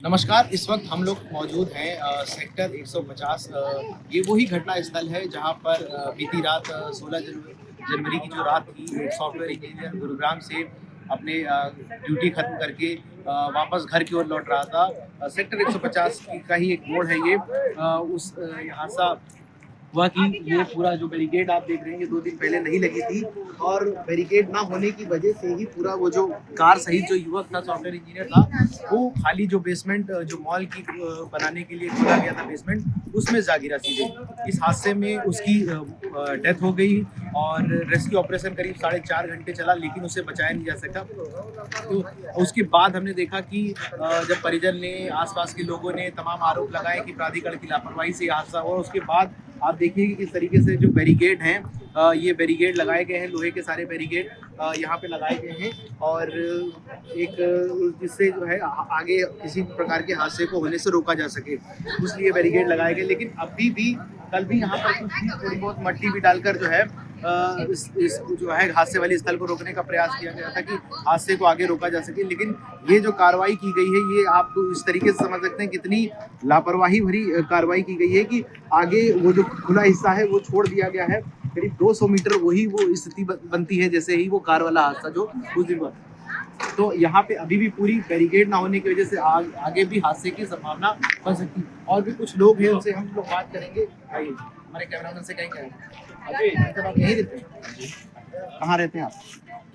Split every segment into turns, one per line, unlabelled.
नमस्कार। इस वक्त हम लोग मौजूद हैं सेक्टर 150। ये वही घटना स्थल है जहां पर बीती रात 16 जनवरी की जो रात थी, एक सॉफ्टवेयर इंजीनियर गुरुग्राम से अपने ड्यूटी खत्म करके वापस घर की ओर लौट रहा था। सेक्टर 150 का ही एक मोड़ है ये। उस हादसा हुआ कि ये पूरा जो बैरिकेड आप देख रहे हैं, ये 2 दिन पहले नहीं लगी थी और बैरिकेड ना होने की वजह से ही पूरा वो जो कार सहित जो युवक था, सॉफ्टवेयर इंजीनियर था, वो खाली जो बेसमेंट जो मॉल की बनाने के लिए खोला गया था बेसमेंट, उसमें जा गिरा सीधे। इस हादसे में उसकी डेथ हो गई और रेस्क्यू ऑपरेशन करीब 4.5 घंटे चला, लेकिन उसे बचाया नहीं जा सका। तो उसके बाद हमने देखा कि जब परिजन ने, आसपास के लोगों ने तमाम आरोप लगाए कि प्राधिकरण की लापरवाही से ये हादसा हुआ। उसके बाद आप देखिए कि किस तरीके से जो बैरिकेड हैं, ये बैरिकेड लगाए गए हैं, लोहे के सारे बैरिकेड यहाँ पे लगाए गए हैं और एक जिससे जो है आगे किसी प्रकार के हादसे को होने से रोका जा सके, इसलिए बैरिकेड लगाए गए। लेकिन अभी भी, कल भी यहाँ पर कुछ थोड़ी बहुत मट्टी भी डालकर जो है इस जो है हादसे वाले स्थल को रोकने का प्रयास किया गया था कि हादसे को आगे रोका जा सके। लेकिन ये जो कार्रवाई की गई है, ये आप इस तरीके से समझ सकते हैं कितनी लापरवाही भरी कार्रवाई की गई है कि आगे वो जो खुला हिस्सा है वो छोड़ दिया गया है। करीब 200 मीटर वही वो स्थिति बनती है जैसे ही वो कार वाला हादसा जो उस दिन हुआ। तो यहाँ पे अभी भी पूरी बैरिकेड ना होने की वजह से आगे भी हादसे की संभावना बन सकती है। और भी कुछ लोग हैं, उनसे हम लोग बात करेंगे। आइए, हमारे कैमरामैन से कहीं कहेंगे। आप यहीं रहते हैं? कहाँ रहते हैं आप?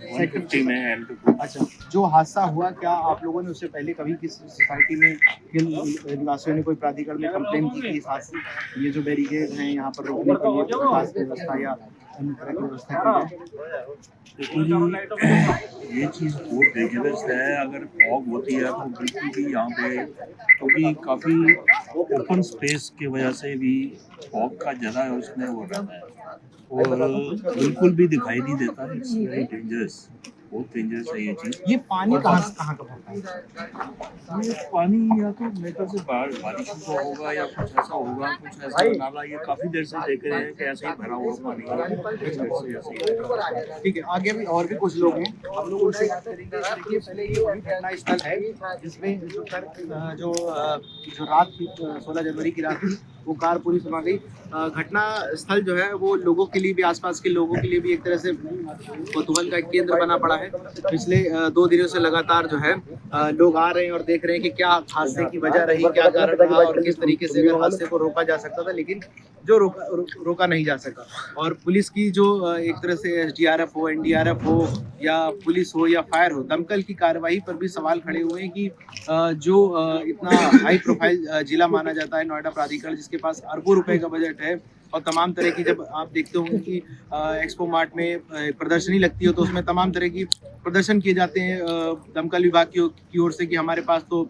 सेक्टर 3 में। अच्छा, जो हादसा हुआ, क्या आप लोगों ने उससे पहले कभी किस सोसाइटी में, किन निवासियों ने कोई प्राधिकरण में कंप्लेन की कि इस हादसे, ये जो बैरिकेड हैं यहाँ पर रोकने के लिए प्रकाश की व्यवस्था या अन्य तरह की व्यवस्था की
एक्चुअली ये चीज़ बहुत डेंजरस है। अगर फॉग होती है तो बिल्कुल भी यहाँ पे, क्योंकि काफ़ी ओपन स्पेस की वजह से भी फॉग का ज़्यादा उसमें वो रहता है और बिल्कुल भी दिखाई नहीं देता। इट्स वेरी डेंजरस, बहुत डेंजरस है ये चीज़।
ये पानी कहाँ का भरता है?
ये पानी या तो मेरे ख्याल से बारिश का होगा या कुछ ऐसा होगा, कुछ ऐसा नाला। ये काफ़ी देर से देख रहे हैं कि ऐसे ही भरा हुआ पानी है।
ठीक है, आगे भी और भी कुछ लोग हैं, हम लोग उनसे बात करेंगे। देखिए, पहले ये वही घटना स्थल है जिसमें जो रात थी, 16 जनवरी की रात थी, वो कार पूरी समा गई। घटना स्थल जो है वो लोगों के लिए भी, आसपास के लोगों के लिए भी एक तरह से कौतूहल का केंद्र बना पड़ा है। पिछले 2 दिनों से लगातार जो है लोग आ रहे हैं और देख रहे हैं कि क्या हादसे की वजह रही, क्या कारण रहा और किस तरीके से अगर हादसे को रोका जा सकता था, लेकिन जो रोका नहीं जा सका। और पुलिस की जो एक तरह से एसडीआरएफ हो, एनडीआरएफ हो या पुलिस हो या फायर हो, दमकल की कार्रवाई पर भी सवाल खड़े हुए हैं कि जो इतना हाई प्रोफाइल जिला माना जाता है नोएडा प्राधिकरण, जिसके पास अरबों रुपए का बजट है और तमाम तरह की, जब आप देखते होंगे कि एक्सपो मार्ट में प्रदर्शनी लगती हो तो उसमें तमाम तरह की प्रदर्शन किए जाते हैं दमकल विभाग की ओर से कि हमारे पास तो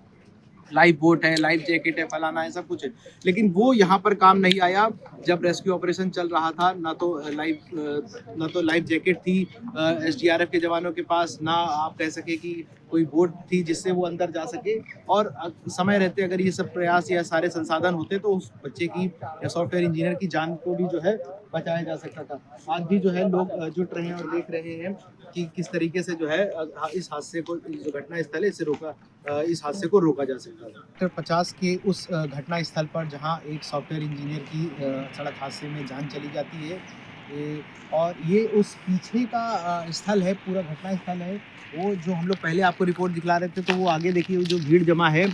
लाइफ बोट है, लाइफ जैकेट है, फलाना है, सब कुछ है। लेकिन वो यहाँ पर काम नहीं आया। जब रेस्क्यू ऑपरेशन चल रहा था, ना तो लाइफ जैकेट थी एसडीआरएफ के जवानों के पास, ना आप कह सके कि कोई बोट थी जिससे वो अंदर जा सके। और समय रहते अगर ये सब प्रयास या सारे संसाधन होते तो उस बच्चे की या सॉफ्टवेयर इंजीनियर की जान को भी जो है बचाया जा सकता था। आज भी जो है लोग जुट रहे हैं और देख रहे हैं कि किस तरीके से जो है इस हादसे को, जो घटना स्थल है, इस हादसे को रोका जा सकता है। सेक्टर 50 के उस घटना स्थल पर जहां एक सॉफ्टवेयर इंजीनियर की सड़क हादसे में जान चली जाती है, और ये उस पीछे का स्थल है, पूरा घटना स्थल है। वो जो हम लोग पहले आपको रिपोर्ट दिखला रहे थे, तो वो आगे देखिए जो भीड़ जमा है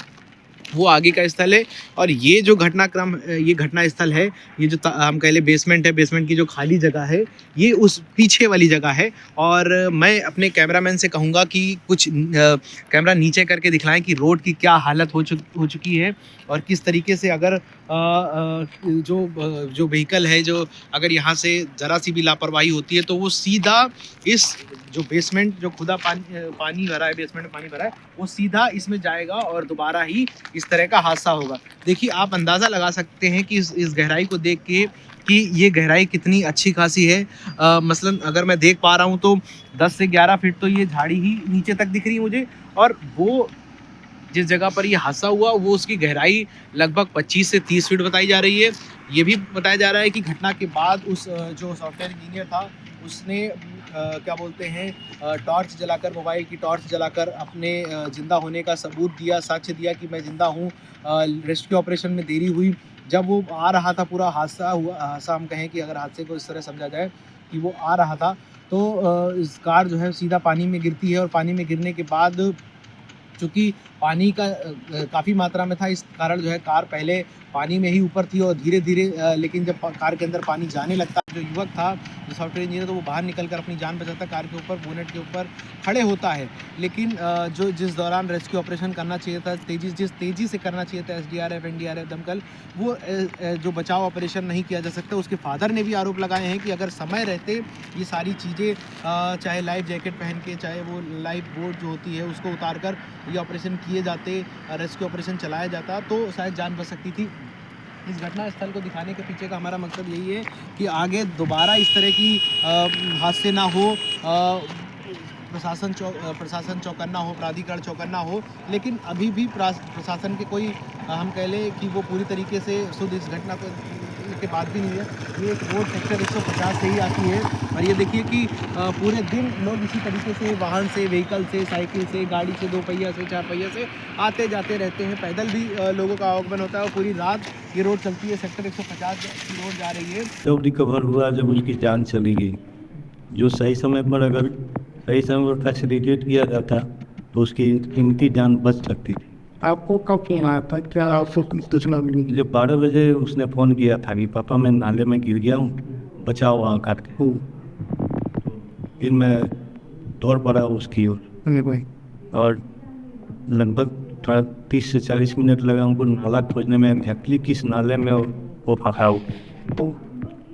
वो आगे का स्थल है। और ये जो घटनाक्रम, ये घटना स्थल है, ये जो हम कह ले बेसमेंट है, बेसमेंट की जो खाली जगह है, ये उस पीछे वाली जगह है। और मैं अपने कैमरामैन से कहूँगा कि कुछ कैमरा नीचे करके दिखलाएं कि रोड की क्या हालत हो चुकी है और किस तरीके से अगर जो व्हीकल है, जो अगर यहाँ से ज़रा सी भी लापरवाही होती है तो वो सीधा इस जो बेसमेंट, जो खुदा पानी भरा है, बेसमेंट में पानी भरा है, वो सीधा इसमें जाएगा और दोबारा ही इस तरह का हादसा होगा। देखिए, आप अंदाज़ा लगा सकते हैं कि इस गहराई को देख के कि ये गहराई कितनी अच्छी खासी है। मसलन अगर मैं देख पा रहा हूँ तो 10 से 11 फीट तो ये झाड़ी ही नीचे तक दिख रही है मुझे। और वो जिस जगह पर ये हादसा हुआ, वो उसकी गहराई लगभग 25 से 30 फीट बताई जा रही है। ये भी बताया जा रहा है कि घटना के बाद उस जो सॉफ्टवेयर इंजीनियर था, उसने क्या बोलते हैं टॉर्च जलाकर, मोबाइल की टॉर्च जलाकर अपने ज़िंदा होने का सबूत दिया, साक्ष्य दिया कि मैं ज़िंदा हूँ। रेस्क्यू ऑपरेशन में देरी हुई। जब वो आ रहा था, पूरा हादसा हुआ, हादसा हम कहें कि अगर हादसे को इस तरह समझा जाए कि वो आ रहा था, तो इस कार जो है सीधा पानी में गिरती है और पानी में गिरने के बाद चूँकि पानी का काफ़ी मात्रा में था, इस कारण जो है कार पहले पानी में ही ऊपर थी और धीरे-धीरे लेकिन जब कार के अंदर पानी जाने लगता, जो युवक था, जो सॉफ्टवेयर इंजीनियर, तो वो बाहर निकलकर अपनी जान बचाता, कार के ऊपर, बोनेट के ऊपर खड़े होता है। लेकिन जो जिस दौरान रेस्क्यू ऑपरेशन करना चाहिए था, जिस तेज़ी से करना चाहिए था एसडीआरएफ, एनडीआरएफ, दमकल, वो जो बचाव ऑपरेशन नहीं किया जा सकता। उसके फादर ने भी आरोप लगाए हैं कि अगर समय रहते ये सारी चीज़ें, चाहे लाइफ जैकेट पहन के, चाहे वो लाइफ बोट जो होती है उसको उतार कर ये ऑपरेशन किए जाते, रेस्क्यू ऑपरेशन चलाया जाता, तो शायद जान बच सकती थी। इस घटना स्थल को दिखाने के पीछे का हमारा मकसद यही है कि आगे दोबारा इस तरह की हादसे ना हो, प्रशासन चौकन्ना हो, प्राधिकरण चौकन्ना हो। लेकिन अभी भी प्रशासन के कोई हम कह लें कि वो पूरी तरीके से शुद्ध इस घटना के बाद भी नहीं है। ये एक रोड सेक्टर 150 से ही आती है और ये देखिए कि पूरे दिन लोग इसी तरीके से वाहन से, व्हीकल से, साइकिल से, गाड़ी से, 2 पहिया से, 4 पहिया से आते जाते रहते हैं। पैदल भी लोगों का आवागमन होता है और पूरी रात ये रोड चलती है। सेक्टर 150 की रोड जा रही है।
जब रिकवर हुआ, जब उसकी जान चली गई, जो सही समय पर अगर सही समय पर फैसिलिटेट किया जाता तो उसकी कीमती जान बच सकती थी।
आपको कब फोन आया था, क्या आपको सूचना मिली?
जब 12 बजे उसने फ़ोन किया था कि पापा मैं नाले में गिर गया हूँ, बचाओ वहाँ करके। फिर मैं दौड़ पड़ा उसकी ओर और लगभग 30 से 40 मिनट लगा उनको नाला खोजने में, एग्जैक्टली किस नाले में वो फंसा हो। तो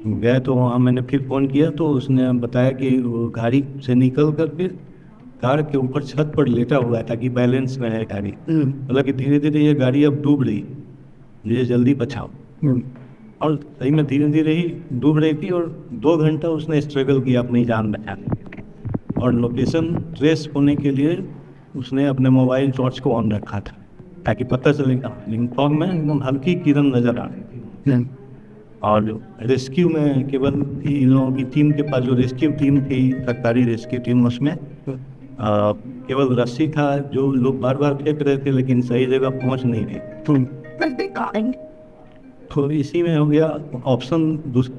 गए तो वहाँ मैंने फिर फ़ोन किया तो उसने बताया कि वो गाड़ी से निकल कर फिर कार के ऊपर छत पर लेटा हुआ है ताकि बैलेंस में है गाड़ी। मतलब कि धीरे धीरे ये गाड़ी अब डूब रही, मुझे जल्दी बचाओ। और सही में धीरे धीरे ही डूब रही थी और 2 घंटा उसने स्ट्रगल किया अपनी जान बचाने और लोकेशन ट्रेस होने के लिए उसने अपने मोबाइल टॉर्च को ऑन रखा था ताकि पता चलेगा। लेकिन फॉग में एकदम हल्की किरण नज़र आ रही थी और रेस्क्यू में केवल इन लोगों की टीम के पास, जो रेस्क्यू टीम थी, सरकारी रेस्क्यू टीम, उसमें केवल रस्सी था जो लोग बार बार फेंक रहे थे लेकिन सही जगह पहुंच नहीं रहे। तो इसी में हो गया ऑप्शन।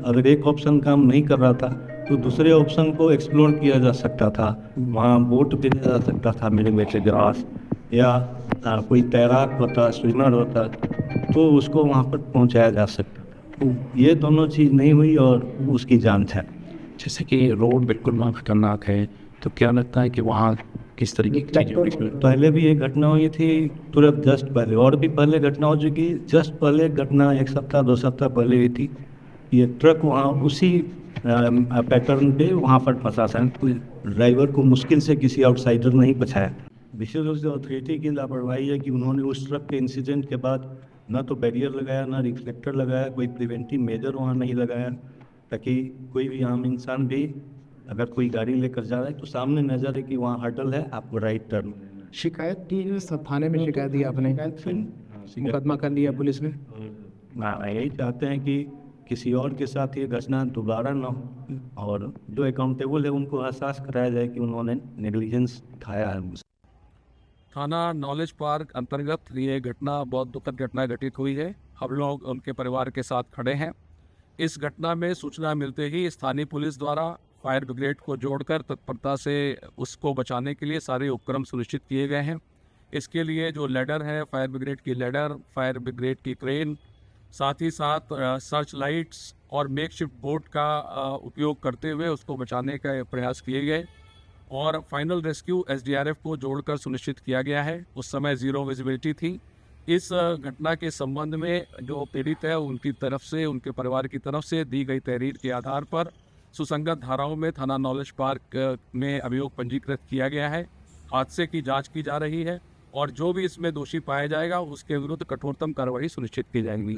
अगर एक ऑप्शन काम नहीं कर रहा था तो दूसरे ऑप्शन को एक्सप्लोर किया जा सकता था। वहाँ बोट भेजा जा सकता था मेरे बेटे के पास, या कोई तैराक होता, स्विमर होता तो उसको वहाँ पर पहुँचाया जा सकता था। ये दोनों चीज़ नहीं हुई और उसकी जान था।
जैसे कि रोड बिल्कुल वहाँ खतरनाक है, तो क्या लगता है कि वहाँ किस तरीके की चीज़ें?
पहले भी एक घटना हुई थी तुरंत जस्ट पहले, और भी पहले घटना हो चुकी। जस्ट पहले घटना 1 सप्ताह 2 सप्ताह पहले हुई थी। ये ट्रक वहाँ उसी पैटर्न पे वहाँ पर फंसा था। ड्राइवर को मुश्किल से किसी आउटसाइडर नहीं बचाया। विशेष रूप से अथॉरिटी की लापरवाही है कि उन्होंने उस ट्रक के इंसिडेंट के बाद ना तो बैरियर लगाया, ना रिफ्लेक्टर लगाया, कोई प्रिवेंटिव मेजर वहाँ नहीं लगाया ताकि कोई भी आम इंसान भी अगर कोई गाड़ी लेकर जा रहा है तो सामने नजर है कि वहाँ हर्डल है, आपको राइट टर्न।
शिकायत की, सब थाने में शिकायत दी आपने, मुकदमा कर लिया पुलिस ने?
यही चाहते हैं कि किसी और के साथ ये घटना दोबारा ना हो और जो अकाउंटेबल है उनको एहसास कराया जाए कि उन्होंने नेग्लिजेंस दिखाया है।
थाना नॉलेज पार्क अंतर्गत ये घटना बहुत दुखद घटना घटित हुई है। हम लोग उनके परिवार के साथ खड़े हैं। इस घटना में सूचना मिलते ही स्थानीय पुलिस द्वारा फायर ब्रिगेड को जोड़कर तत्परता से उसको बचाने के लिए सारे उपक्रम सुनिश्चित किए गए हैं। इसके लिए जो लेडर है, फायर ब्रिगेड की लेडर, फायर ब्रिगेड की क्रेन, साथ ही साथ सर्च लाइट्स और मेकशिफ्ट बोट का उपयोग करते हुए उसको बचाने का प्रयास किए गए और फाइनल रेस्क्यू एसडीआरएफ को जोड़कर सुनिश्चित किया गया है। उस समय 0 विजिबिलिटी थी। इस घटना के संबंध में जो पीड़ित है उनकी तरफ से, उनके परिवार की तरफ से दी गई तहरीर के आधार पर सुसंगत धाराओं में थाना नॉलेज पार्क में अभियोग पंजीकृत किया गया है। हादसे की जांच की जा रही है और जो भी इसमें दोषी पाया जाएगा उसके विरुद्ध कठोरतम कार्रवाई सुनिश्चित की जाएगी।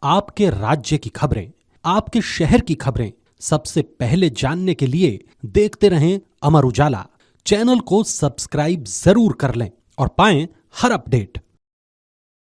आपके राज्य की खबरें, आपके शहर की खबरें सबसे पहले जानने के लिए देखते रहें अमर उजाला। चैनल को सब्सक्राइब जरूर कर लें और पाएं हर अपडेट।